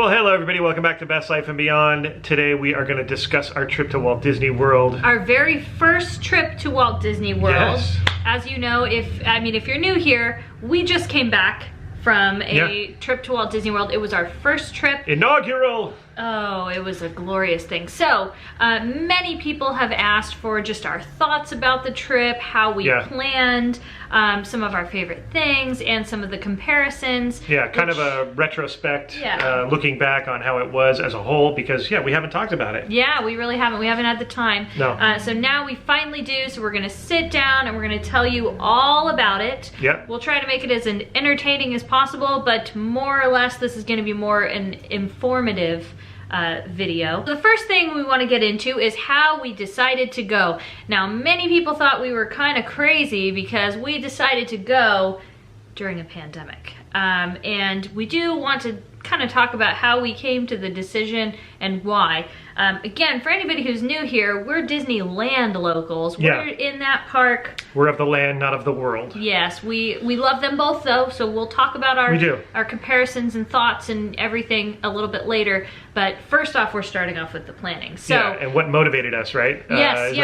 Well, hello everybody, welcome back to Best Life and Beyond. Today we are going to discuss our trip to Walt Disney World. Our very first trip to Walt Disney World. Yes. As you know, if you're new here, we just came back from a trip to Walt Disney World. It was our first trip. Inaugural! Oh, it was a glorious thing. So, many people have asked for just our thoughts about the trip, how we planned, some of our favorite things, and some of the comparisons. Yeah, kind of a retrospect, looking back on how it was as a whole, because, we haven't talked about it. Yeah, we really haven't. We haven't had the time. No. So now we finally do, so we're going to sit down and we're going to tell you all about it. Yep. We'll try to make it as entertaining as possible, but more or less this is going to be more an informative video. The first thing we want to get into is how we decided to go. Now, many people thought we were kind of crazy because we decided to go during a pandemic. And we do want to kind of talk about how we came to the decision and why. Again, for anybody who's new here, we're Disneyland locals. We're in that park. We're of the land, not of the world. Yes, we love them both though, so we'll talk about our comparisons and thoughts and everything a little bit later. But first off, we're starting off with the planning. So and what motivated us, right? Yes,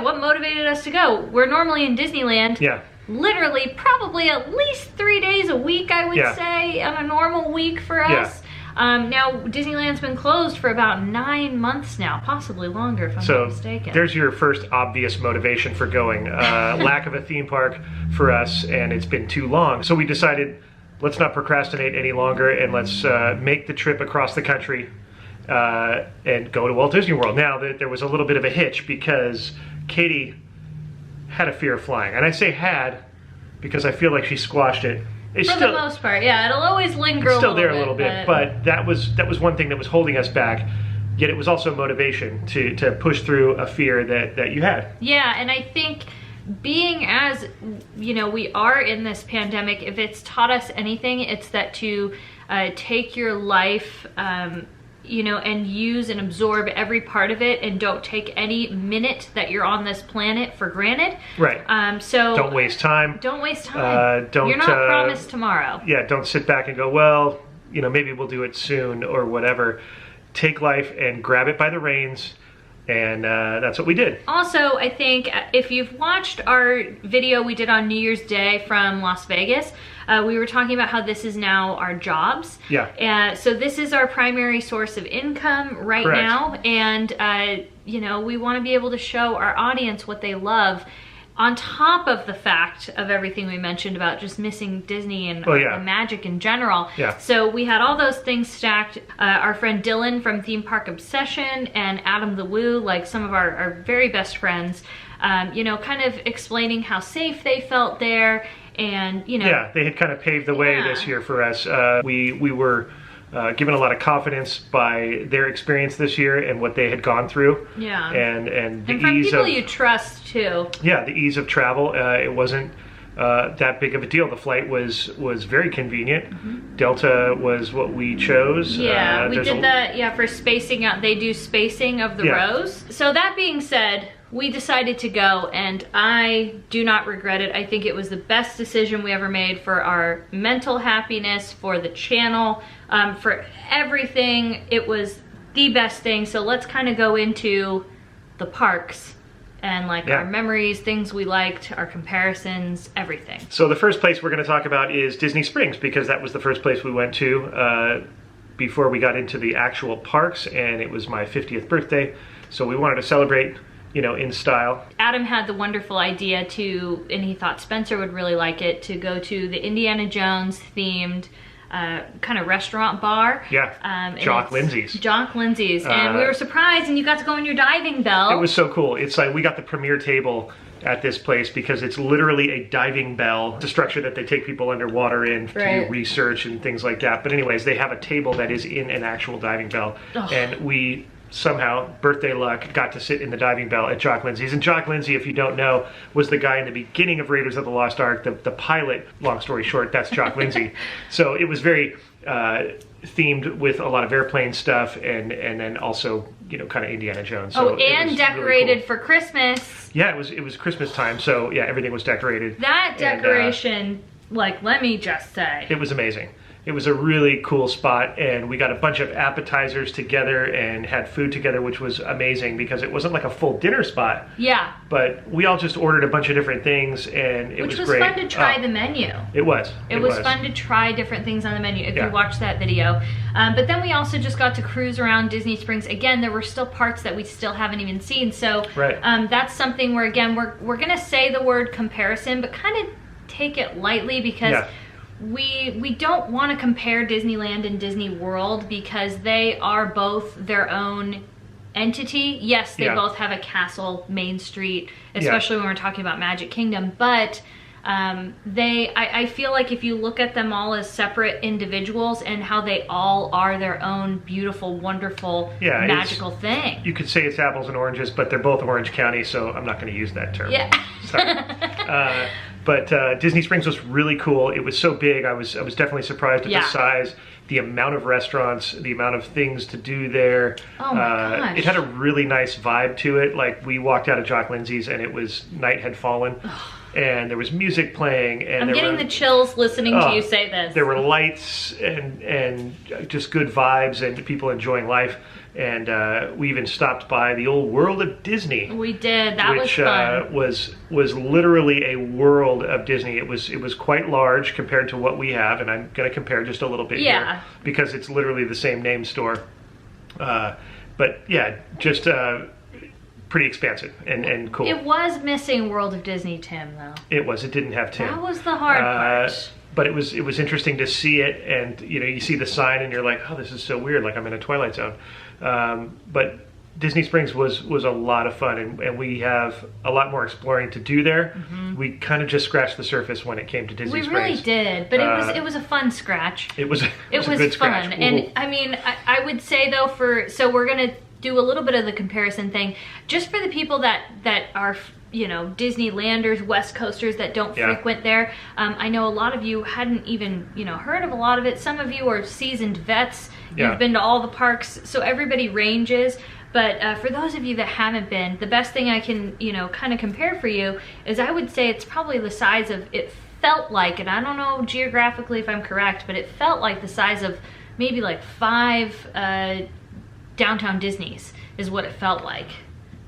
what motivated us to go? We're normally in Disneyland. Yeah. Literally, probably at least 3 days a week, I would say, on a normal week for us. Now, Disneyland's been closed for about 9 months now, possibly longer if I'm not mistaken. There's your first obvious motivation for going. Lack of a theme park for us, and it's been too long. So we decided, let's not procrastinate any longer, and let's make the trip across the country and go to Walt Disney World. Now, there was a little bit of a hitch because Katie had a fear of flying. And I say had because I feel like she squashed it. For the most part, it'll always linger a little bit. It's still there a little bit, but that was one thing that was holding us back. Yet it was also motivation to push through a fear that you had. Yeah, and I think being as, we are in this pandemic, if it's taught us anything, it's that to take your life, and use and absorb every part of it, and don't take any minute that you're on this planet for granted. Right. So don't waste time. Don't waste time. You're not promised tomorrow. Yeah. Don't sit back and go, well, maybe we'll do it soon or whatever. Take life and grab it by the reins. And that's what we did. Also, I think if you've watched our video we did on New Year's Day from Las Vegas, we were talking about how this is now our jobs. Yeah. So this is our primary source of income right now. And, we want to be able to show our audience what they love, on top of the fact of everything we mentioned about just missing Disney and the magic in general. Yeah. So we had all those things stacked. Our friend Dylan from Theme Park Obsession and Adam the Woo, like some of our very best friends, kind of explaining how safe they felt there. And, Yeah, they had kind of paved the way this year for us. We were given a lot of confidence by their experience this year and what they had gone through. Yeah. And the from ease people of, you trust too. Yeah, the ease of travel. It wasn't that big of a deal. The flight was very convenient. Mm-hmm. Delta was what we chose. Yeah, we did that. Yeah, for spacing out. They do spacing of the rows. So that being said, we decided to go, and I do not regret it. I think it was the best decision we ever made for our mental happiness, for the channel, for everything. It was the best thing. So let's kind of go into the parks and our memories, things we liked, our comparisons, everything. So the first place we're going to talk about is Disney Springs, because that was the first place we went to before we got into the actual parks, and it was my 50th birthday. So we wanted to celebrate, in style. Adam had the wonderful idea and he thought Spencer would really like it, to go to the Indiana Jones themed kind of restaurant bar. Yeah, Jock Lindsay's. Jock Lindsay's, and we were surprised, and you got to go in your diving bell. It was so cool. It's like we got the premier table at this place because it's literally a diving bell. It's a structure that they take people underwater in to do research and things like that. But anyways, they have a table that is in an actual diving bell. And we somehow, birthday luck, got to sit in the diving bell at Jock Lindsay's. And Jock Lindsay, if you don't know, was the guy in the beginning of Raiders of the Lost Ark, the pilot. Long story short, that's Jock Lindsay. So it was very themed with a lot of airplane stuff, and then also, kind of Indiana Jones. So and decorated really cool for Christmas. Yeah, it was Christmas time, so yeah, everything was decorated. That decoration, let me just say, it was amazing. It was a really cool spot, and we got a bunch of appetizers together and had food together, which was amazing because it wasn't like a full dinner spot. Yeah. But we all just ordered a bunch of different things, and it was great. Which was fun to try the menu. It was. It was fun to try different things on the menu if you watch that video. But then we also just got to cruise around Disney Springs. Again, there were still parts that we still haven't even seen. So that's something where, again, we're going to say the word comparison, but kind of take it lightly because we don't want to compare Disneyland and Disney World because they are both their own entity. Yes, they both have a castle, Main Street, especially when we're talking about Magic Kingdom, but I feel like if you look at them all as separate individuals and how they all are their own beautiful, wonderful, magical thing. You could say it's apples and oranges, but they're both Orange County, so I'm not going to use that term. Yeah. Sorry. But Disney Springs was really cool. It was so big. I was definitely surprised at the size, the amount of restaurants, the amount of things to do there. Oh my gosh. It had a really nice vibe to it. Like, we walked out of Jock Lindsay's and it was night had fallen. And there was music playing, and I'm getting the chills listening to you say this. There were lights and just good vibes and people enjoying life. And we even stopped by the old World of Disney. We did. That was fun. Which was literally a world of Disney. It was quite large compared to what we have, and I'm going to compare just a little bit here because it's literally the same name store. But yeah, just pretty expansive and cool. It was missing World of Disney Tim, though. It was. It didn't have Tim. That was the hard part. But it was interesting to see it, and you see the sign, and you're like, oh, this is so weird. Like I'm in a Twilight Zone. But Disney Springs was a lot of fun, and we have a lot more exploring to do there. We kind of just scratched the surface when it came to Disney Springs. We really did, but it was a fun scratch. It was a good fun, scratch. And I mean, I would say though, so we're gonna do a little bit of the comparison thing, just for the people that are Disneylanders, West Coasters that don't frequent there. I know a lot of you hadn't even heard of a lot of it. Some of you are seasoned vets. You've been to all the parks, so everybody ranges. But for those of you that haven't been, the best thing I can kind of compare for you is I would say it's probably the size of, it felt like, and I don't know geographically if I'm correct, but it felt like the size of maybe like 5 downtown Disneys is what it felt like.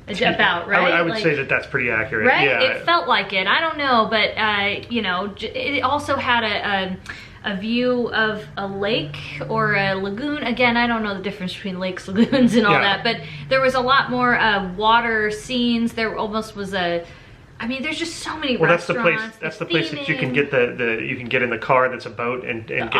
About, right? I would say that that's pretty accurate. Right? Yeah. It felt like it. I don't know, but it also had a view of a lake or a lagoon. Again, I don't know the difference between lakes, lagoons, and all that, but there was a lot more water scenes. There almost was there's just so many restaurants. That's the place that you can get you can get in the car that's a boat and get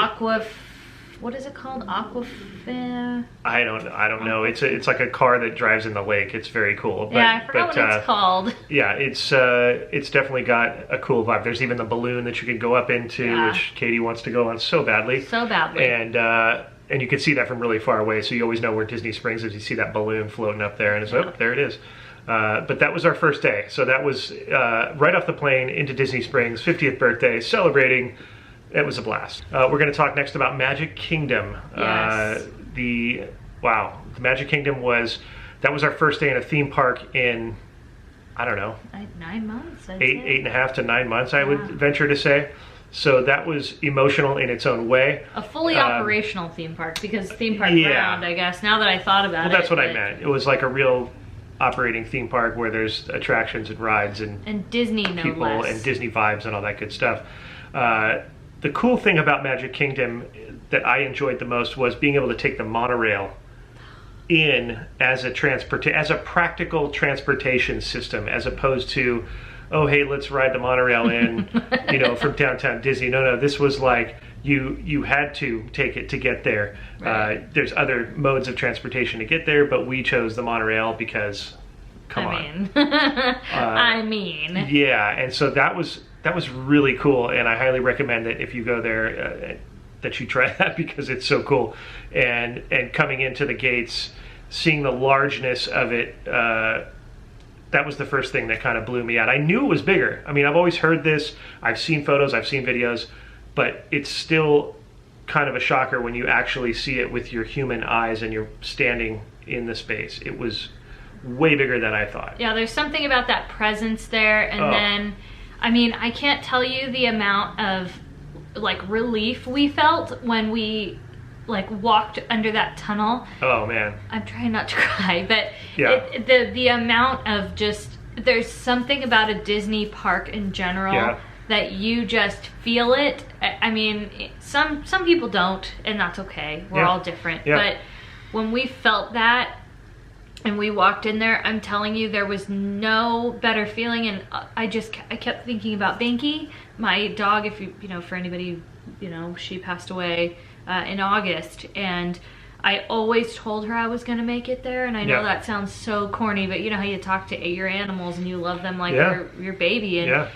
what is it called? Aquafina? I don't know. It's like a car that drives in the lake. It's very cool. But, I forgot what it's called. Yeah, it's definitely got a cool vibe. There's even the balloon that you can go up into, which Katie wants to go on so badly. So badly. And you can see that from really far away, so you always know where Disney Springs is. You see that balloon floating up there, and it's there it is. But that was our first day. So that was right off the plane into Disney Springs, 50th birthday, celebrating. It was a blast. We're going to talk next about Magic Kingdom. Yes. The Magic Kingdom was our first day in a theme park in, I don't know, 9 months. 8.5 to 9 months, I would venture to say. So that was emotional in its own way. A fully operational theme park, because theme park ground, I guess. Now that I thought about it. Well, that's what I meant. It was like a real operating theme park where there's attractions and rides and Disney, people, no less, and Disney vibes and all that good stuff. The cool thing about Magic Kingdom that I enjoyed the most was being able to take the monorail in as a practical transportation system, as opposed to, oh hey, let's ride the monorail in, from downtown Disney. No, this was like you had to take it to get there. Right. There's other modes of transportation to get there, but we chose the monorail because, I mean, yeah, and so that was really cool, and I highly recommend that if you go there, that you try that because it's so cool. And coming into the gates, seeing the largeness of it, that was the first thing that kind of blew me out. I knew it was bigger. I mean, I've always heard this. I've seen photos, I've seen videos, but it's still kind of a shocker when you actually see it with your human eyes and you're standing in the space. It was way bigger than I thought. Yeah, there's something about that presence there, and then, I mean, I can't tell you the amount of like relief we felt when we like walked under that tunnel. Oh man. I'm trying not to cry, but yeah. the amount of just, there's something about a Disney park in general that you just feel it. I mean, some people don't, and that's okay. We're all different. But when we felt that and we walked in there, I'm telling you, there was no better feeling. And I kept thinking about Binky, my dog. If you know, for anybody, you know, she passed away in August, and I always told her I was gonna make it there. And I know that sounds so corny, but you know how you talk to your animals and you love them like your baby. And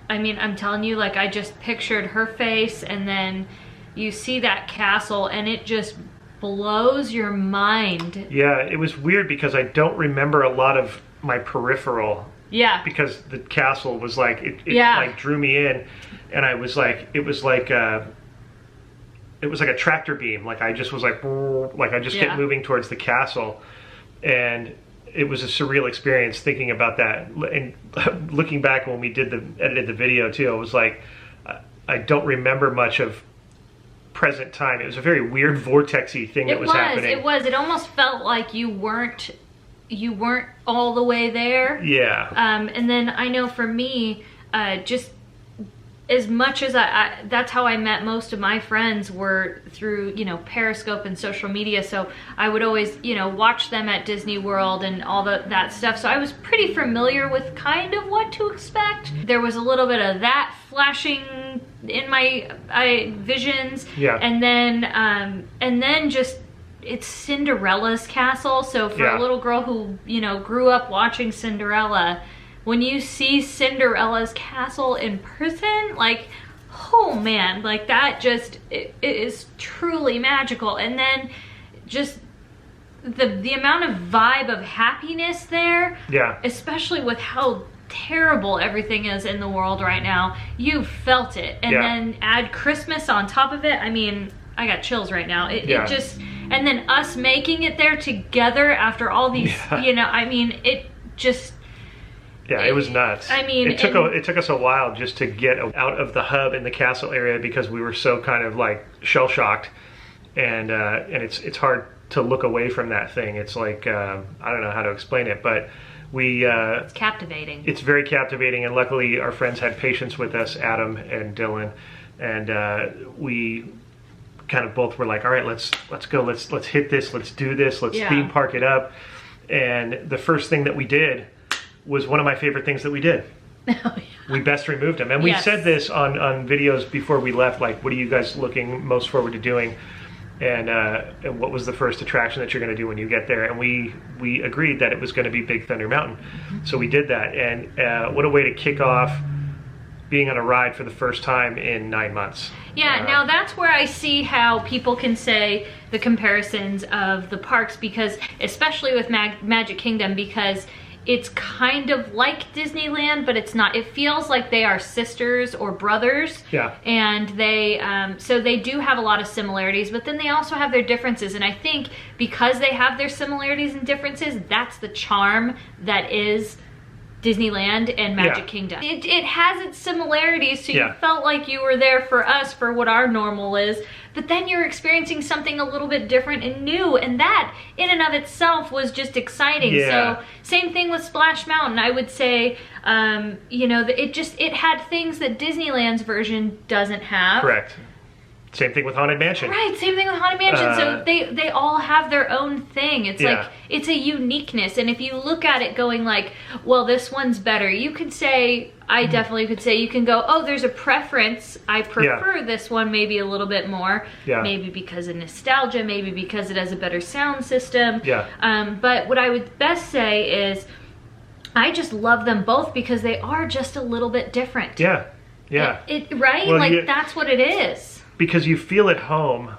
I mean, I'm telling you, like, I just pictured her face, and then you see that castle, and it just blows your mind. Yeah, it was weird because I don't remember a lot of my peripheral. Yeah. Because the castle was like, it like drew me in, and I was like, it was like a tractor beam. Like I just was like I just kept moving towards the castle, and it was a surreal experience thinking about that. And looking back when we edited the video too, I was like, I don't remember much of present time. It was a very weird vortexy thing that was happening. It was. It almost felt like you weren't all the way there. Yeah. And then I know for me, just as much as that's how I met most of my friends were through, you know, Periscope and social media. So I would always, you know, watch them at Disney World and all that stuff. So I was pretty familiar with kind of what to expect. There was a little bit of that flashing in my visions. Yeah. And then just, it's Cinderella's castle. So for a little girl who, you know, grew up watching Cinderella, when you see Cinderella's castle in person, like, oh man, like that just, it is truly magical. And then just the amount of vibe of happiness there, especially with how terrible everything is in the world right now, you felt it. And then add Christmas on top of it. I mean, I got chills right now. It just, and then us making it there together after all these, you know, I mean, it just, yeah, it was nuts. I mean, it took us a while just to get out of the hub in the castle area because we were so kind of like shell shocked, and it's hard to look away from that thing. It's like I don't know how to explain it, but it's captivating. It's very captivating, and luckily our friends had patience with us, Adam and Dylan, and we kind of both were like, all right, let's go, let's hit this, let's do this, let's theme park it up. And the first thing that we did was one of my favorite things that we did. We best removed them. And we said this on videos before we left, like, what are you guys looking most forward to doing? And what was the first attraction that you're going to do when you get there? And we agreed that it was going to be Big Thunder Mountain. So we did that. And what a way to kick off being on a ride for the first time in 9 months. Yeah, now that's where I see how people can say the comparisons of the parks, because especially with Magic Kingdom, because it's kind of like Disneyland, but it's not. It feels like they are sisters or brothers. Yeah. And they, so they do have a lot of similarities, but then they also have their differences. And I think because they have their similarities and differences, that's the charm that is Disneyland and Magic Kingdom. It has its similarities, so you felt like you were there for us, for what our normal is, but then you're experiencing something a little bit different and new, and that in and of itself was just exciting. So same thing with Splash Mountain. I would say, you know, it had things that Disneyland's version doesn't have. Correct. Same thing with Haunted Mansion. Right, same thing with Haunted Mansion. So they all have their own thing. It's like, it's a uniqueness. And if you look at it going like, well, this one's better, you could say, I definitely could say, you can go, oh, there's a preference. I prefer this one maybe a little bit more. Yeah. Maybe because of nostalgia, maybe because it has a better sound system. Yeah. But what I would best say is, I just love them both because they are just a little bit different. Yeah. Yeah. Right? Well, like, that's what it is. Because you feel at home,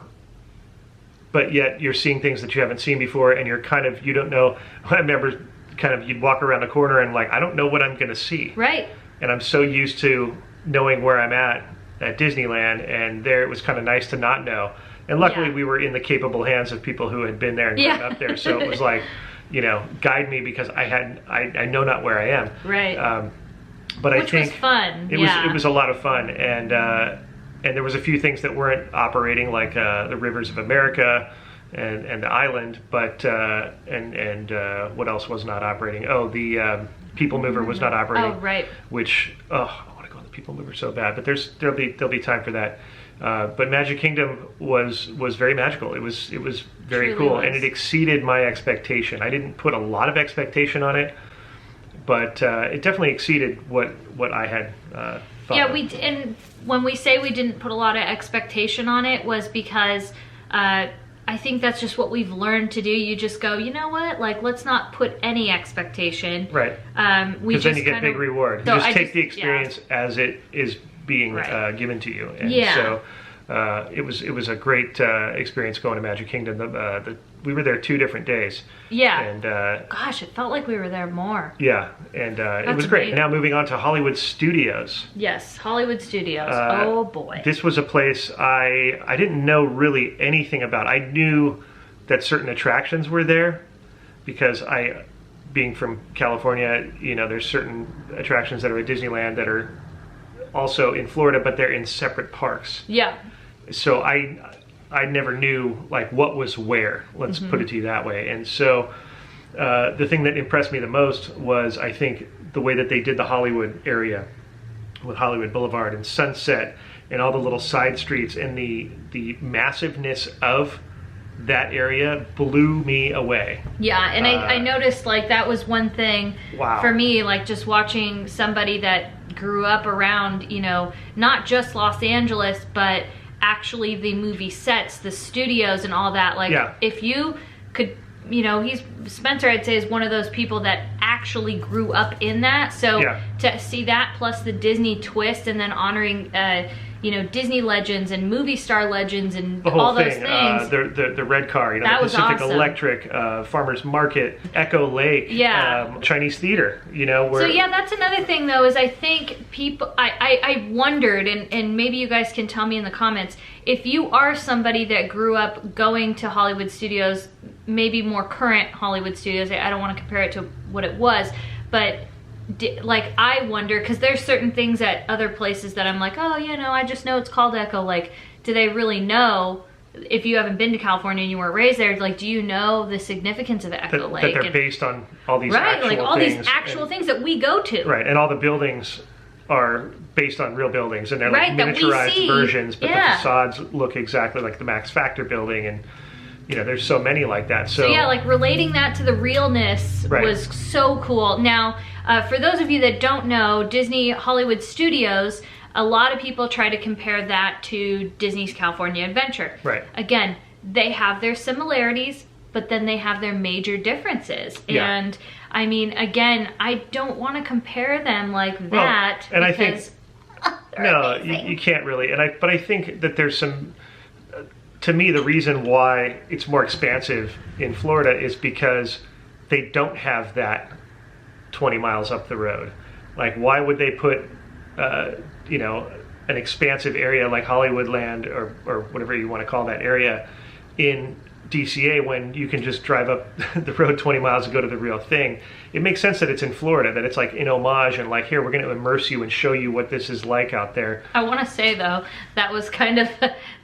but yet you're seeing things that you haven't seen before, and you're kind of, you don't know. I remember kind of, you'd walk around the corner and like, I don't know what I'm going to see. Right. And I'm so used to knowing where I'm at Disneyland, and there it was kind of nice to not know. And luckily we were in the capable hands of people who had been there and grown up there. So it was like, you know, guide me, because I know not where I am. Right. But Which I think was fun. It was a lot of fun, and and there was a few things that weren't operating, like the Rivers of America and the island, but what else was not operating? Oh, the People Mover was not operating. Oh, right. Which, I want to go on the People Mover so bad, but there'll be time for that. But Magic Kingdom was very magical. It was very cool, and it exceeded my expectation. I didn't put a lot of expectation on it, but it definitely exceeded what I had thought. Yeah, and when we say we didn't put a lot of expectation on it, was because I think that's just what we've learned to do. You just go, you know what? Like, let's not put any expectation. Right. Because then you get big reward. You just take the experience as it is being given to you. And so it was a great experience going to Magic Kingdom. We were there 2 different days. Yeah. And gosh, it felt like we were there more. Yeah, and it was great. And now moving on to Hollywood Studios. Yes, Hollywood Studios. Oh boy. This was a place I didn't know really anything about. I knew that certain attractions were there because being from California, there's certain attractions that are at Disneyland that are also in Florida, but they're in separate parks. Yeah. So I never knew like what was where, let's put it to you that way. And so the thing that impressed me the most was, I think, the way that they did the Hollywood area with Hollywood Boulevard and Sunset and all the little side streets, and the massiveness of that area blew me away. Yeah, and I noticed like that was one thing for me, like just watching somebody that grew up around, not just Los Angeles, but actually the movie sets, the studios and all that. Like if you could, Spencer, I'd say, is one of those people that actually grew up in that. So to see that plus the Disney twist, and then honoring Disney legends and movie star legends and all those things. The red car, that the was Pacific awesome. Electric, Farmers Market, Echo Lake, Chinese Theater, So that's another thing though, is I think people, I wondered, and maybe you guys can tell me in the comments, if you are somebody that grew up going to Hollywood Studios, maybe more current Hollywood Studios, I don't want to compare it to what it was, but like I wonder, because there's certain things at other places that I'm like, I just know it's called Echo. Like, do they really know? If you haven't been to California and you weren't raised there, like, do you know the significance of Echo Lake? That they're based on all these actual things. Right, like all these actual things that we go to. Right, and all the buildings are based on real buildings, and they're like miniaturized versions, but the facades look exactly like the Max Factor building, and there's so many like that. So like relating that to the realness was so cool. Now, for those of you that don't know, Disney Hollywood Studios, a lot of people try to compare that to Disney's California Adventure. Right. Again, they have their similarities, but then they have their major differences. Yeah. And I mean, again, I don't want to compare them like that. And I think no, you can't really. But I think that there's some. To me, the reason why it's more expansive in Florida is because they don't have that 20 miles up the road. Like, why would they put, an expansive area like Hollywoodland or whatever you want to call that area in DCA when you can just drive up the road 20 miles and go to the real thing? It makes sense that it's in Florida, that it's like in homage and like, here, we're going to immerse you and show you what this is like out there. I want to say though, that was kind of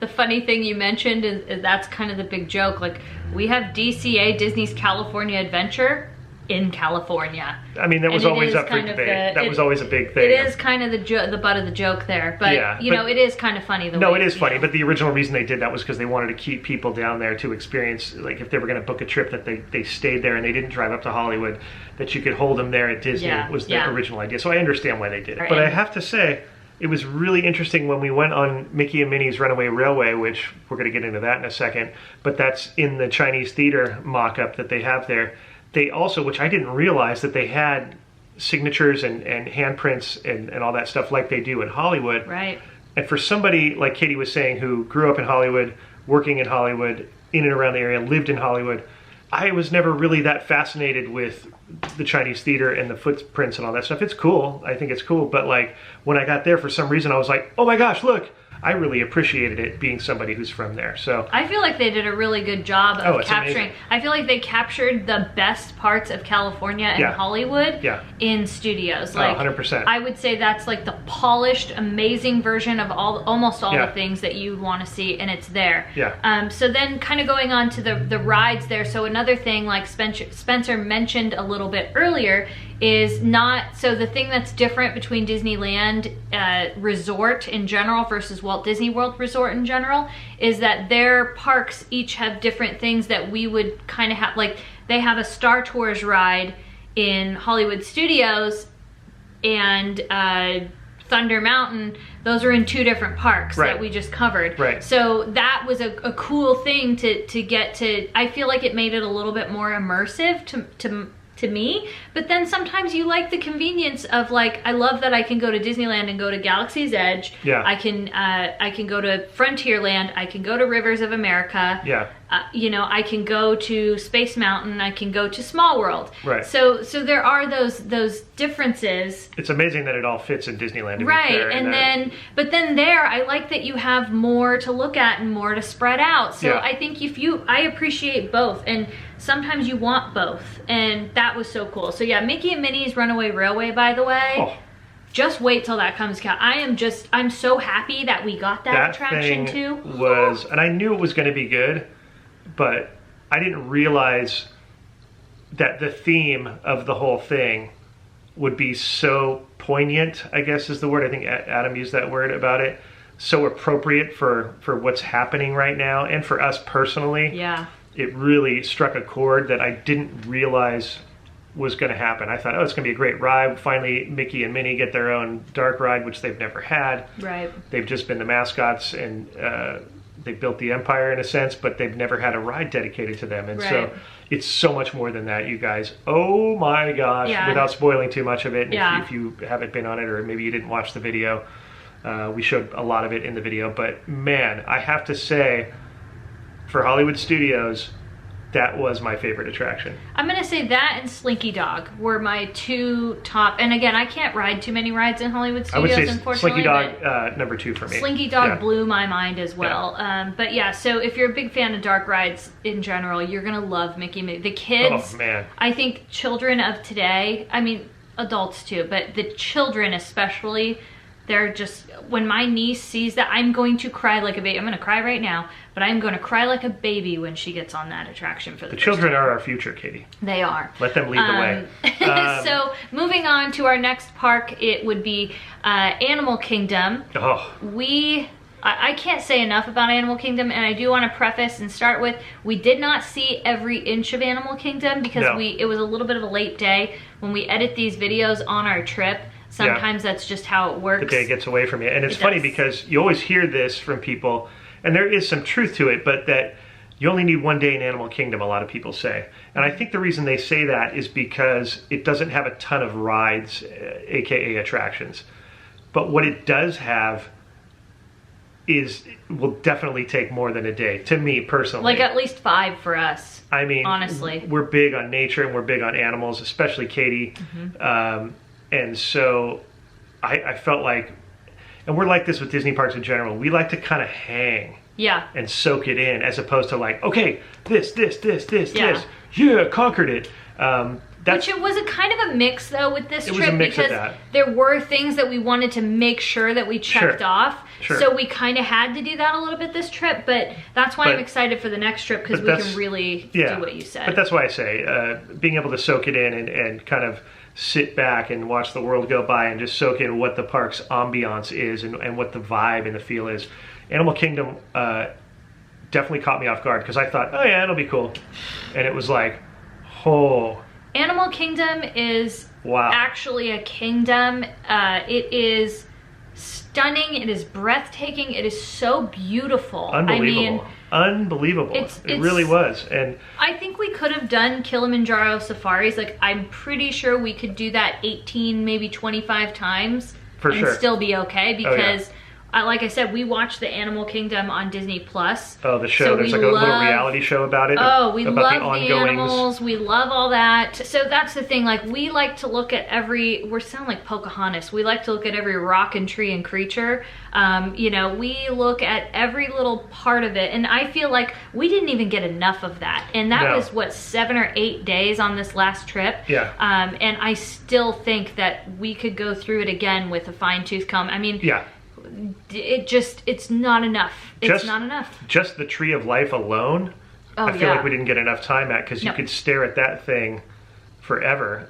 the funny thing you mentioned, is that's kind of the big joke. Like, we have DCA, Disney's California Adventure, in California. I mean, that was always up for debate. That was always a big thing. It is kind of the butt of the joke there, but it is kind of funny. It is funny. But the original reason they did that was because they wanted to keep people down there to experience, like, if they were going to book a trip, that they stayed there and they didn't drive up to Hollywood, that you could hold them there at Disney was the original idea. So I understand why they did it. Right. But I have to say, it was really interesting when we went on Mickey and Minnie's Runaway Railway, which we're going to get into that in a second. But that's in the Chinese Theater mock-up that they have there. They also, which I didn't realize, that they had signatures and handprints and all that stuff like they do in Hollywood. Right. And for somebody, like Katie was saying, who grew up in Hollywood, working in Hollywood, in and around the area, lived in Hollywood, I was never really that fascinated with the Chinese Theater and the footprints and all that stuff. It's cool. I think it's cool. But like, when I got there, for some reason, I was like, oh my gosh, look, I really appreciated it being somebody who's from there. So I feel like they did a really good job of capturing. Amazing. I feel like they captured the best parts of California and Hollywood in studios. Like 100%. I would say that's like the polished, amazing version of almost all the things that you want to see, and it's there. Yeah. So then kind of going on to the rides there. So another thing, like Spencer mentioned a little bit earlier, is the thing that's different between Disneyland Resort in general versus Walt Disney World Resort in general is that their parks each have different things that we would kind of have. Like they have a Star Tours ride in Hollywood Studios and Thunder Mountain. Those are in 2 different parks that we just covered. Right. So that was a cool thing to get to. I feel like it made it a little bit more immersive to me, but then sometimes you like the convenience of like, I love that I can go to Disneyland and go to Galaxy's Edge. Yeah. I can go to Frontierland. I can go to Rivers of America. Yeah. You know, I can go to Space Mountain. I can go to Small World. Right. So there are those differences. It's amazing that it all fits in Disneyland. Right, but then there, I like that you have more to look at and more to spread out. So I think I appreciate both, and sometimes you want both, and that was so cool. So yeah, Mickey and Minnie's Runaway Railway, by the way. Oh. Just wait till that comes. I'm so happy that we got that attraction too. And I knew it was going to be good, but I didn't realize that the theme of the whole thing would be so poignant, I guess is the word. I think Adam used that word about it. So appropriate for what's happening right now and for us personally. Yeah. It really struck a chord that I didn't realize was going to happen. I thought, it's going to be a great ride. Finally, Mickey and Minnie get their own dark ride, which they've never had. Right. They've just been the mascots, and they built the empire in a sense, but they've never had a ride dedicated to them. And so it's so much more than that, you guys. Oh my gosh. Yeah. Without spoiling too much of it, if you haven't been on it, or maybe you didn't watch the video, we showed a lot of it in the video. But man, I have to say, for Hollywood Studios, that was my favorite attraction. I'm going to say that and Slinky Dog were my 2 top. And again, I can't ride too many rides in Hollywood Studios, I would say unfortunately. Slinky Dog, number 2 for me. Slinky Dog blew my mind as well. Yeah. But yeah, so if you're a big fan of dark rides in general, you're going to love Mickey. The kids, I think children of today, I mean, adults too, but the children especially, they're just, when my niece sees that, I'm going to cry like a baby. I'm going to cry right now, but I'm going to cry like a baby when she gets on that attraction for the first children time. Are our future, Katie. They are. Let them lead the way. So moving on to our next park, it would be Animal Kingdom. Oh. I can't say enough about Animal Kingdom, and I do want to preface and start with, we did not see every inch of Animal Kingdom because it was a little bit of a late day. When we edit these videos on our trip, sometimes that's just how it works. The day gets away from you. And it's funny because you always hear this from people, and there is some truth to it, but that you only need 1 day in Animal Kingdom, a lot of people say. And I think the reason they say that is because it doesn't have a ton of rides, aka attractions. But what it does have will definitely take more than a day, to me personally. Like at least 5 for us. I mean, honestly, we're big on nature and we're big on animals, especially Katie. Mm-hmm. And so I felt like, and we're like this with Disney parks in general, we like to kind of hang and soak it in, as opposed to like, okay, this, conquered it. Which it was a kind of a mix though with this trip, because of there were things that we wanted to make sure that we checked off. Sure. So we kind of had to do that a little bit this trip, but that's why I'm excited for the next trip, because we can really do what you said. But that's why I say, being able to soak it in and kind of sit back and watch the world go by and just soak in what the park's ambiance is and what the vibe and the feel is. Animal Kingdom definitely caught me off guard, because I thought, oh yeah, it'll be cool. And it was like, oh. Animal Kingdom is actually a kingdom. It is stunning. It is breathtaking. It is so beautiful. Unbelievable. Unbelievable. It really was. And I think we could have done Kilimanjaro safaris. Like, I'm pretty sure we could do that 18, maybe 25 times and still be okay, because like I said, we watched the Animal Kingdom on Disney Plus. Oh, the show. So there's like a little reality show about it. Oh, we love the animals. We love all that. So that's the thing. Like, we like to look at we sound like Pocahontas. We like to look at every rock and tree and creature. You know, we look at every little part of it. And I feel like we didn't even get enough of that. And that was, what, 7 or 8 days on this last trip? Yeah. And I still think that we could go through it again with a fine-tooth comb. I mean... Yeah. It's not enough. It's not enough. Just the Tree of Life alone, I feel like we didn't get enough time at, because you could stare at that thing forever,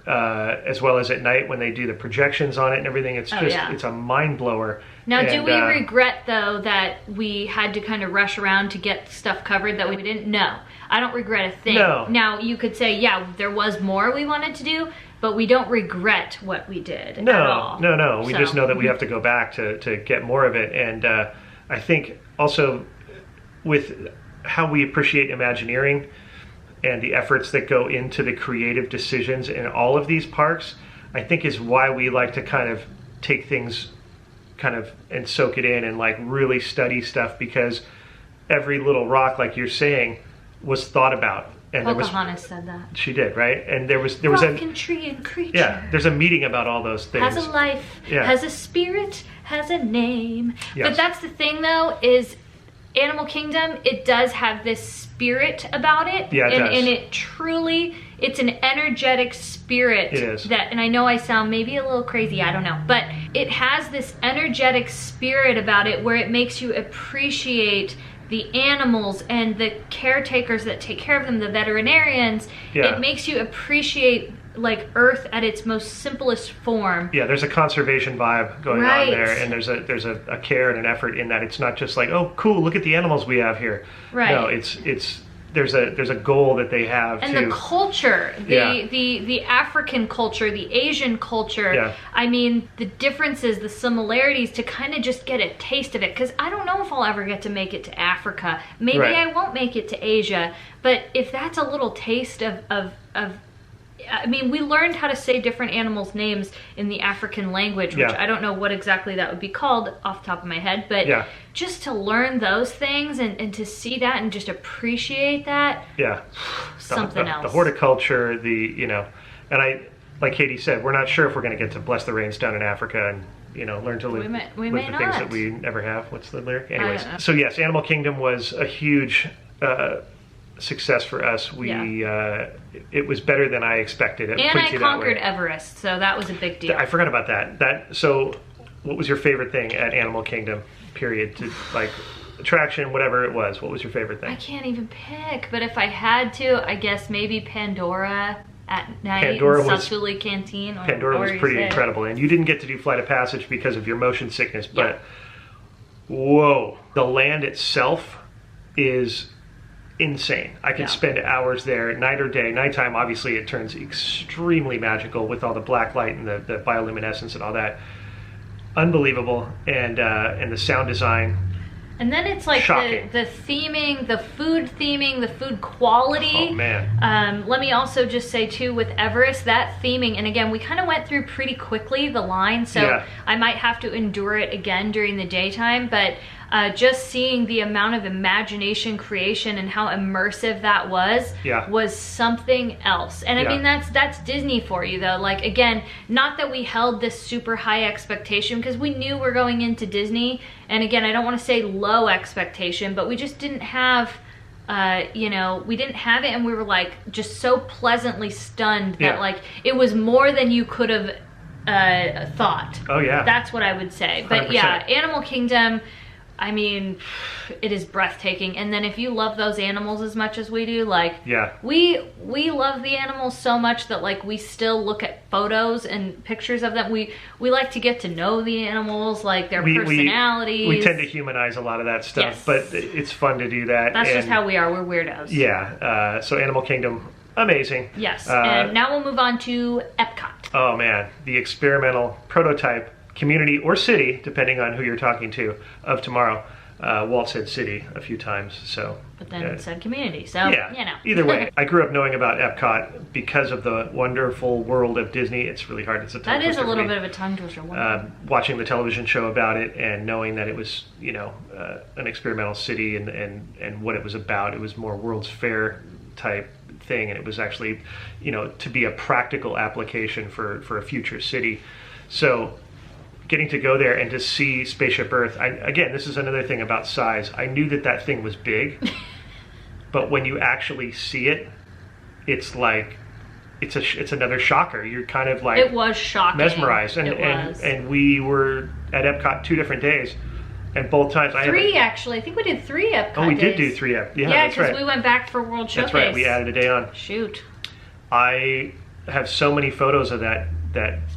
as well as at night when they do the projections on it and everything. It's it's a mind blower. Now, do we regret, though, that we had to kind of rush around to get stuff covered that we didn't? No, I don't regret a thing. No. Now, you could say, yeah, there was more we wanted to do, but we don't regret what we did at all. No. We just know that we have to go back to get more of it. And I think also with how we appreciate Imagineering and the efforts that go into the creative decisions in all of these parks, I think is why we like to kind of take things and soak it in and like really study stuff, because every little rock, like you're saying, was thought about. And Pocahontas said that. She did, right? And there was rock and tree and creature. Yeah, there's a meeting about all those things. Has a life, has a spirit, has a name. Yes. But that's the thing, though, is Animal Kingdom, it does have this spirit about it. Yeah, it does. And it truly, it's an energetic spirit. It is. And I know I sound maybe a little crazy, I don't know. But it has this energetic spirit about it where it makes you appreciate the animals and the caretakers that take care of them, the veterinarians. It makes you appreciate like Earth at its most simplest form. Yeah, there's a conservation vibe going on there, and there's a care and an effort in that. It's not just like, oh, cool, look at the animals we have here. Right. No, there's a goal that they have, and the culture, the African culture, the Asian culture. Yeah. I mean, the differences, the similarities, to kind of just get a taste of it. Because I don't know if I'll ever get to make it to Africa. Maybe I won't make it to Asia. But if that's a little taste of I mean, we learned how to say different animals' names in the African language, which I don't know what exactly that would be called off the top of my head, but just to learn those things and to see that and just appreciate that, something else. The horticulture, and I, like Katie said, we're not sure if we're going to get to bless the rains down in Africa and learn to live with the things that we never have. What's the lyric? Anyways, so yes, Animal Kingdom was a huge success for us. It was better than I expected. And I conquered Everest, so that was a big deal. I forgot about that. So what was your favorite thing at Animal Kingdom, period? To like attraction, whatever it was, what was your favorite thing? I can't even pick, but if I had to, I guess maybe Pandora at night. Pandora was Canteen. Pandora was pretty incredible, and you didn't get to do Flight of Passage because of your motion sickness, but whoa, the land itself is insane. I could spend hours there, night or day. Nighttime, obviously, it turns extremely magical with all the black light and the bioluminescence and all that. Unbelievable, and the sound design. And then it's like the theming, the food quality. Oh man. Let me also just say too, with Everest, that theming, and again, we kind of went through pretty quickly the line, so I might have to endure it again during the daytime, but just seeing the amount of imagination creation and how immersive that was something else. And I mean, that's Disney for you, though. Like, again, not that we held this super high expectation, because we knew we're going into Disney, and again, I don't want to say low expectation, but we just didn't have we didn't have it, and we were like just so pleasantly stunned that like it was more than you could have thought. Oh yeah, that's what I would say. 100%. But yeah, Animal Kingdom, I mean, it is breathtaking. And then if you love those animals as much as we do, like, we love the animals so much that, like, we still look at photos and pictures of them. We like to get to know the animals, like their personalities. We tend to humanize a lot of that stuff, but it's fun to do that. That's just how we are. We're weirdos. Yeah. So Animal Kingdom, amazing. Yes. And now we'll move on to Epcot. Oh, man. The experimental prototype community or city, depending on who you're talking to, of tomorrow. Walt said city a few times, so. But then it said community, so, you know. Either way, I grew up knowing about Epcot because of the wonderful world of Disney. It's really hard. It's a tongue That is twister a little for me. bit of a tongue twister. Watching the television show about it and knowing that it was, you know, an experimental city and what it was about. It was more World's Fair type thing, and it was actually, you know, to be a practical application for a future city. So getting to go there and to see Spaceship Earth, again, this is another thing about size. I knew that thing was big, but when you actually see it, it's like, it's another shocker. You're kind of like, it was shocking, mesmerized. And we were at Epcot 2 different days, and both times actually. I think we did 3 Epcot Oh, we days. did do 3 Epcot. Yeah, because we went back for World Showcase. That's right. We added a day on. Shoot. I have so many photos of that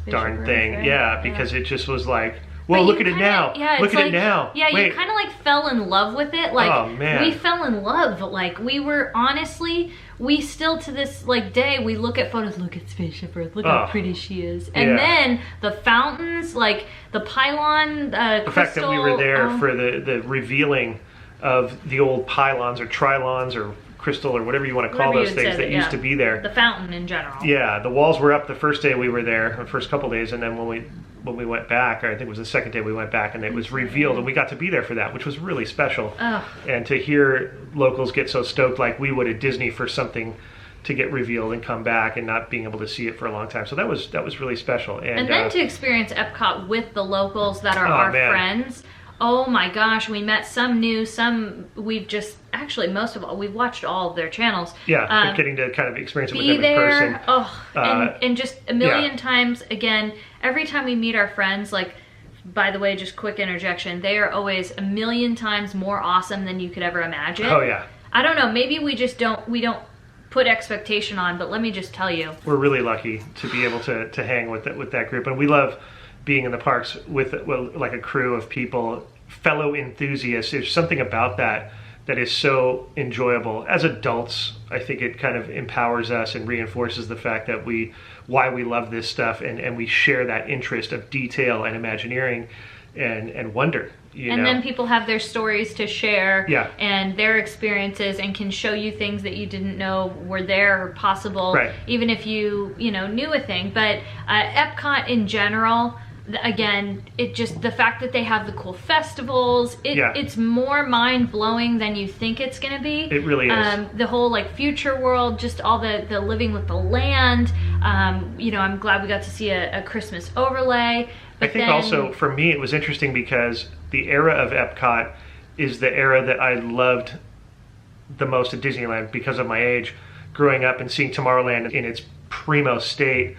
darn Earth, thing. right? Yeah, because it just was like, well, look at it now. Yeah, look at it now. Yeah, Wait. you kind of like fell in love with it. Like, oh, man. we fell in love. Like, we were, honestly, we still to this like day, we look at photos, look at Spaceship Earth, look how pretty she is. And then the fountains, like the pylon, the fact that we were there for the revealing of the old pylons or trilons or crystal or whatever you want to call those things that used to be there. The fountain in general. Yeah, the walls were up the first day we were there, the first couple days, and then when we went back, or I think it was the second day we went back, and it was revealed, and we got to be there for that, which was really special. And to hear locals get so stoked like we would at Disney for something to get revealed and come back and not being able to see it for a long time. So that was really special. And then to experience Epcot with the locals that are our friends. Oh my gosh, we met some new, some we've just, actually most of all, we've watched all of their channels. Yeah, but getting to kind of experience it with them in person. And just a million times, again, every time we meet our friends, like, by the way, just quick interjection, they are always a million times more awesome than you could ever imagine. Oh yeah. I don't know, maybe we don't put expectation on, but let me just tell you. We're really lucky to be able to hang with that group, and we love being in the parks with like a crew of people, fellow enthusiasts. There's something about that is so enjoyable. As adults, I think it kind of empowers us and reinforces the fact that why we love this stuff, and we share that interest of detail and Imagineering and wonder. You know? Then people have their stories to share, and their experiences, and can show you things that you didn't know were there or possible, even if you knew a thing. But Epcot in general, again, it just, the fact that they have the cool festivals, it's more mind-blowing than you think it's gonna be. It really is. The whole like future world, just all the living with the land. I'm glad we got to see a Christmas overlay. But I think also for me it was interesting because the era of Epcot is the era that I loved the most at Disneyland because of my age, growing up and seeing Tomorrowland in its primo state.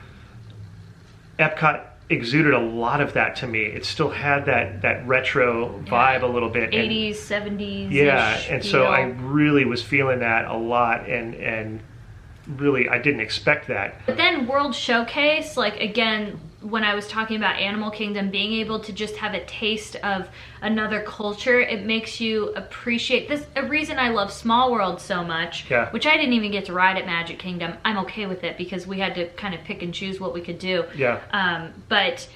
Epcot exuded a lot of that to me. It still had that retro vibe a little bit. 80s, 70s. Yeah, and so I really was feeling that a lot, and really I didn't expect that. But then World Showcase, like again, when I was talking about Animal Kingdom, being able to just have a taste of another culture, it makes you appreciate this. A reason I love Small World so much, which I didn't even get to ride at Magic Kingdom. I'm okay with it because we had to kind of pick and choose what we could do. But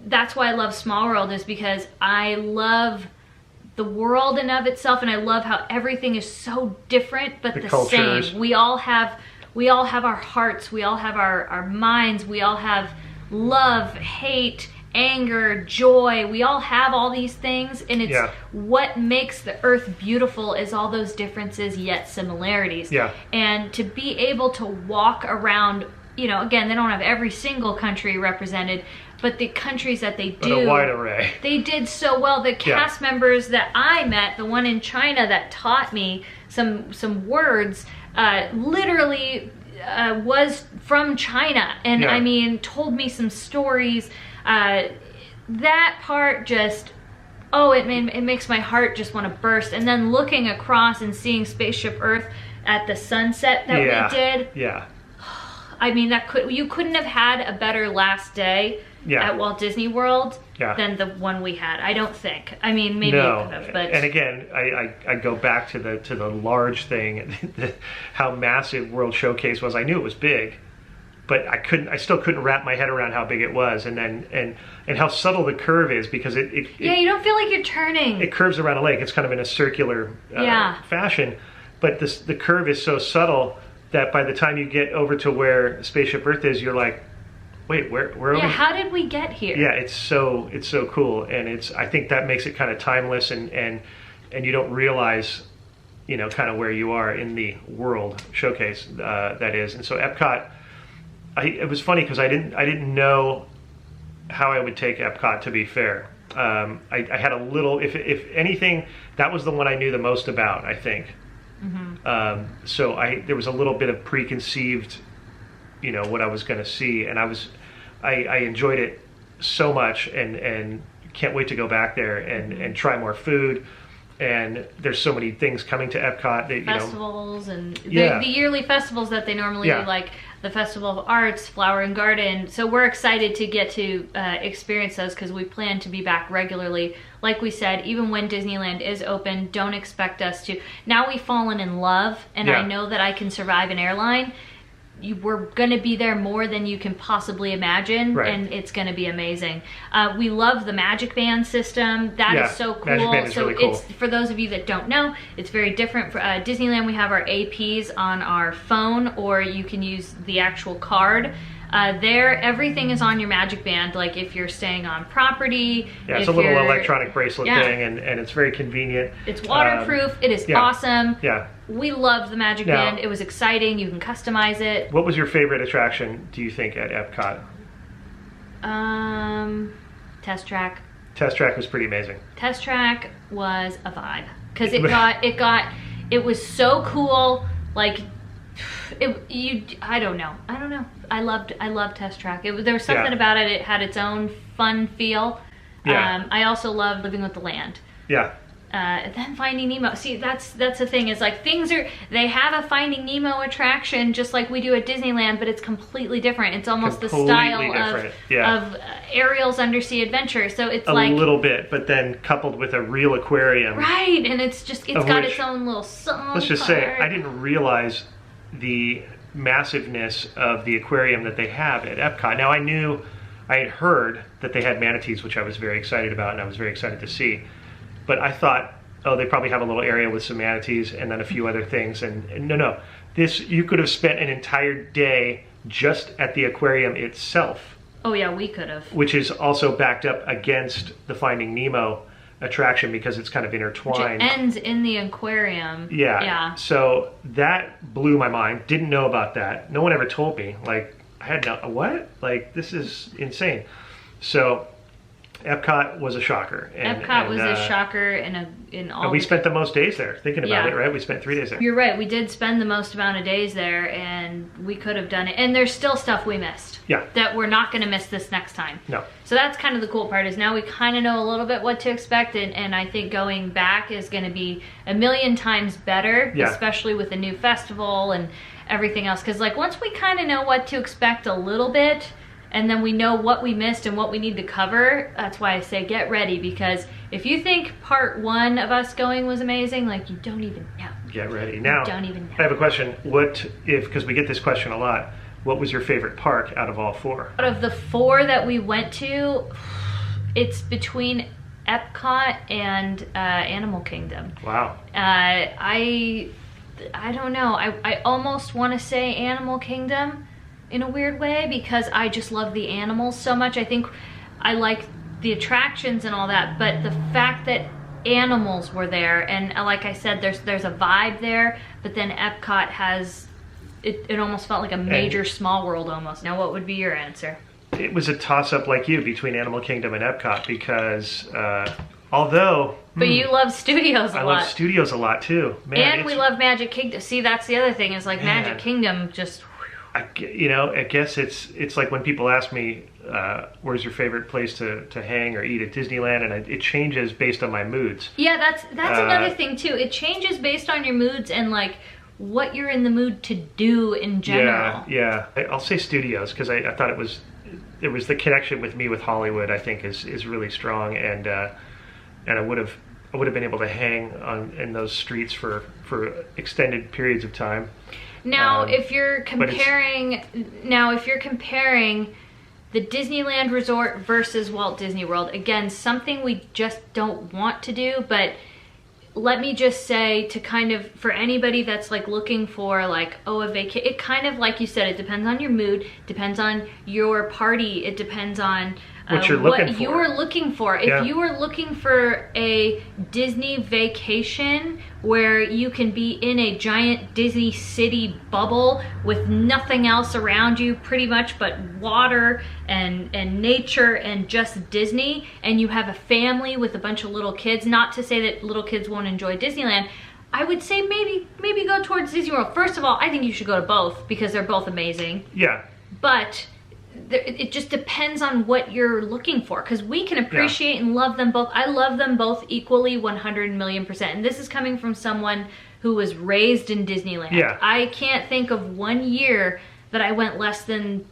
that's why I love Small World, is because I love the world in of itself, and I love how everything is so different but the same. We all have our hearts, we all have our minds, we all have love, hate, anger, joy. We all have all these things, and it's what makes the earth beautiful is all those differences yet similarities. And to be able to walk around, again, they don't have every single country represented, but the countries that they do, a wide array. They did so well. The cast members that I met, the one in China that taught me some words, literally was from China, and I mean, told me some stories. That part just, it makes my heart just want to burst. And then looking across and seeing Spaceship Earth at the sunset that we did. I mean, you couldn't have had a better last day at Walt Disney World than the one we had. I don't think. I mean, maybe you could have, but. And again, I go back to the large thing, how massive World Showcase was. I knew it was big, but I still couldn't wrap my head around how big it was, and how subtle the curve is, because you don't feel like you're turning. It curves around a lake. It's kind of in a circular fashion, but the curve is so subtle that by the time you get over to where Spaceship Earth is, you're like, wait, where are we? How did we get here? Yeah, it's so cool, and I think that makes it kind of timeless, and you don't realize, kind of where you are in the World Showcase that is. And so Epcot, it was funny because I didn't know how I would take Epcot, to be fair. I had a little, if anything, that was the one I knew the most about, I think. Mm-hmm. So there was a little bit of preconceived, what I was going to see, and I enjoyed it so much, and can't wait to go back there and try more food. And there's so many things coming to Epcot that, festivals and the yearly festivals that they normally do, like the Festival of Arts, Flower and Garden. So we're excited to get to experience those, because we plan to be back regularly. Like we said, even when Disneyland is open, don't expect us to. Now we've fallen in love, and I know that I can survive an airline. We're going to be there more than you can possibly imagine, and it's going to be amazing. We love the Magic Band system. That is so cool. Magic Band is really cool. It's, for those of you that don't know, it's very different. For Disneyland, we have our APs on our phone, or you can use the actual card. There, everything is on your Magic Band, like if you're staying on property. Yeah, it's a little electronic bracelet thing, and it's very convenient. It's waterproof. It is awesome. Yeah. We love the Magic Band. It was exciting. You can customize it. What was your favorite attraction, do you think, at Epcot? Test Track. Test Track was pretty amazing. Test Track was a vibe, because it was so cool. Like, I don't know. I loved Test Track. There was something about it. It had its own fun feel. I also loved Living with the Land. Yeah. Then Finding Nemo. See, that's the thing. Is like they have a Finding Nemo attraction just like we do at Disneyland, but it's completely different. It's almost the style of Ariel's Undersea Adventure. So it's like a little bit, but then coupled with a real aquarium. Right, and it's got its own little song. Let's just say, I didn't realize the massiveness of the aquarium that they have at Epcot. Now, I had heard that they had manatees, which I was very excited about, and I was very excited to see. But I thought, they probably have a little area with some manatees and then a few other things. And no. You could have spent an entire day just at the aquarium itself. Oh yeah, we could have. Which is also backed up against the Finding Nemo attraction, because it's kind of intertwined. Which ends in the aquarium. Yeah. So that blew my mind. Didn't know about that. No one ever told me. Like, I had what? Like, this is insane. So Epcot was a shocker. Epcot was a shocker in all. And we spent the most days there, thinking about it, right? We spent 3 days there. You're right. We did spend the most amount of days there, and we could have done it. And there's still stuff we missed. Yeah. That we're not going to miss this next time. No. So that's kind of the cool part, is now we kind of know a little bit what to expect, and I think going back is going to be a million times better, especially with the new festival and everything else. Because like once we kind of know what to expect a little bit, and then we know what we missed and what we need to cover, that's why I say get ready, because if you think part 1 of us going was amazing, like, you don't even know. Get ready. Now, you don't even know. I have a question. Because we get this question a lot, what was your favorite park out of all 4? Out of the 4 that we went to, it's between Epcot and Animal Kingdom. Wow. I don't know. I almost want to say Animal Kingdom, in a weird way, because I just love the animals so much. I think I like the attractions and all that, but the fact that animals were there, and like I said, there's a vibe there, but then Epcot has, it almost felt like a major Small World almost. Now, what would be your answer? It was a toss-up like you between Animal Kingdom and Epcot, because although... But you love Studios a lot. I love Studios a lot too. Man, and we love Magic Kingdom. See, that's the other thing, is like Magic Kingdom just... I guess it's like when people ask me, where's your favorite place to hang or eat at Disneyland, and it changes based on my moods. Yeah, that's another thing too. It changes based on your moods and like what you're in the mood to do in general. Yeah. I'll say Studios, because I thought it was the connection with me with Hollywood, I think is really strong, and I would have I would have been able to hang in those streets for extended periods of time. Now, if you're comparing the Disneyland Resort versus Walt Disney World, again, something we just don't want to do, but let me just say, to kind of, for anybody that's like looking for like, oh, a vacation, it kind of, like you said, it depends on your mood, depends on your party, it depends on what you're looking for. If you are looking for a Disney vacation where you can be in a giant Disney city bubble with nothing else around you pretty much but water and nature and just Disney, and you have a family with a bunch of little kids, not to say that little kids won't enjoy Disneyland, I would say maybe go towards Disney World. First of all, I think you should go to both because they're both amazing. Yeah. But it just depends on what you're looking for, because we can appreciate and love them both. I love them both equally, 100,000,000%. And this is coming from someone who was raised in Disneyland. Yeah. I can't think of one year that I went less than,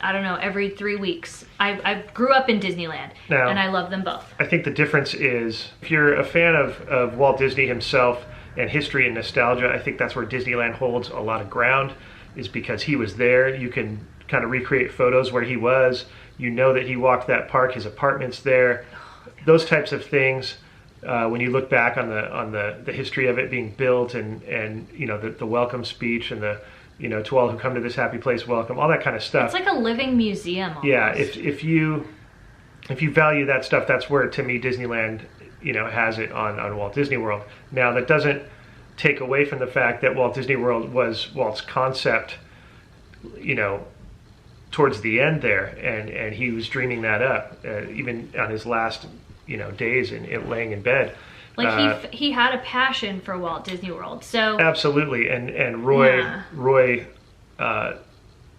I don't know, every 3 weeks. I grew up in Disneyland, and I love them both. I think the difference is, if you're a fan of Walt Disney himself and history and nostalgia, I think that's where Disneyland holds a lot of ground, is because he was there. You can kind of recreate photos where he was. You know that he walked that park, his apartment's there. Those types of things, when you look back on the history of it being built, and you know, the welcome speech, and the, you know, to all who come to this happy place, welcome, all that kind of stuff. It's like a living museum almost. Yeah, if you value that stuff, that's where, to me, Disneyland, you know, has it on Walt Disney World. Now, that doesn't take away from the fact that Walt Disney World was Walt's concept, you know, towards the end there, and he was dreaming that up, even on his last, you know, days in laying in bed. Like he had a passion for Walt Disney World, so absolutely, and Roy,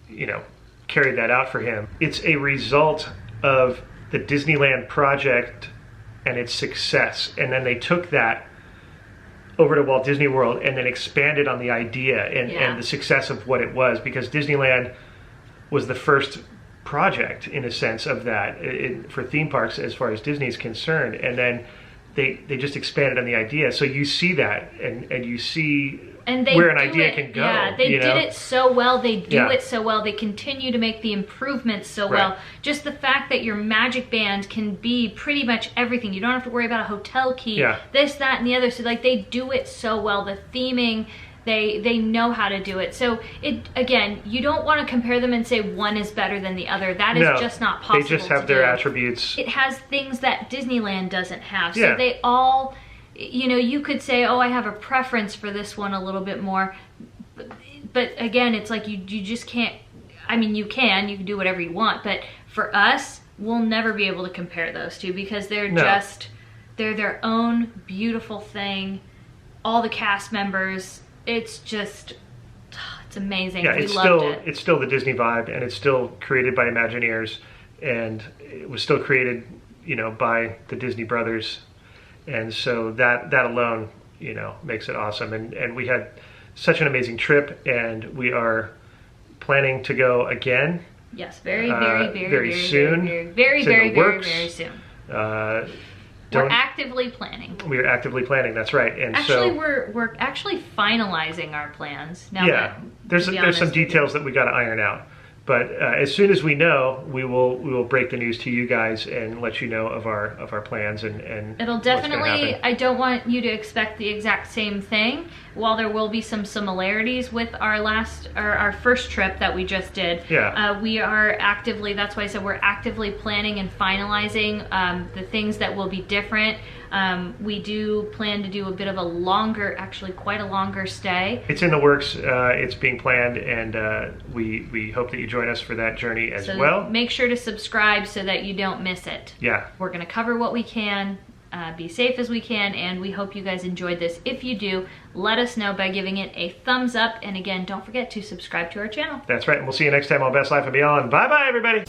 you know, carried that out for him. It's a result of the Disneyland project and its success, and then they took that over to Walt Disney World and then expanded on the idea and the success of what it was, because Disneyland was the first project, in a sense, of that for theme parks as far as Disney's concerned, and then they just expanded on the idea. So you see that, and you see where an idea can go. Yeah, they did it so well. They do it so well. They continue to make the improvements so well. Just the fact that your Magic Band can be pretty much everything. You don't have to worry about a hotel key, this, that, and the other. So like, they do it so well. The theming, they know how to do it. So again, you don't want to compare them and say one is better than the other. That is just not possible. They just have their attributes. It has things that Disneyland doesn't have. So they all, you know, you could say, oh, I have a preference for this one a little bit more. But again, it's like you just can't, I mean, you can do whatever you want. But for us, we'll never be able to compare those two, because they're they're their own beautiful thing. All the cast members, it's just, it's amazing. Yeah, it's still the Disney vibe, and it's still created by Imagineers, and it was still created, you know, by the Disney brothers, and so that alone, you know, makes it awesome. And we had such an amazing trip, and we are planning to go again. Yes, very soon. Very soon. We're actively planning. We are actively planning. That's right. And actually, we're actually finalizing our plans now. Yeah, there's some details that we got to iron out. But as soon as we know, we will break the news to you guys and let you know of our plans and it'll definitely. I don't want you to expect the exact same thing. While there will be some similarities with our first trip that we just did. Yeah. We are actively. That's why I said we're actively planning and finalizing the things that will be different. We do plan to do a bit of a longer, actually quite a longer stay. It's in the works. It's being planned, and we hope that you join us for that journey as well. Make sure to subscribe so that you don't miss it. Yeah. We're going to cover what we can, be safe as we can, and we hope you guys enjoyed this. If you do, let us know by giving it a thumbs up, and again, don't forget to subscribe to our channel. That's right, and we'll see you next time on Best Life and Beyond. Bye-bye, everybody.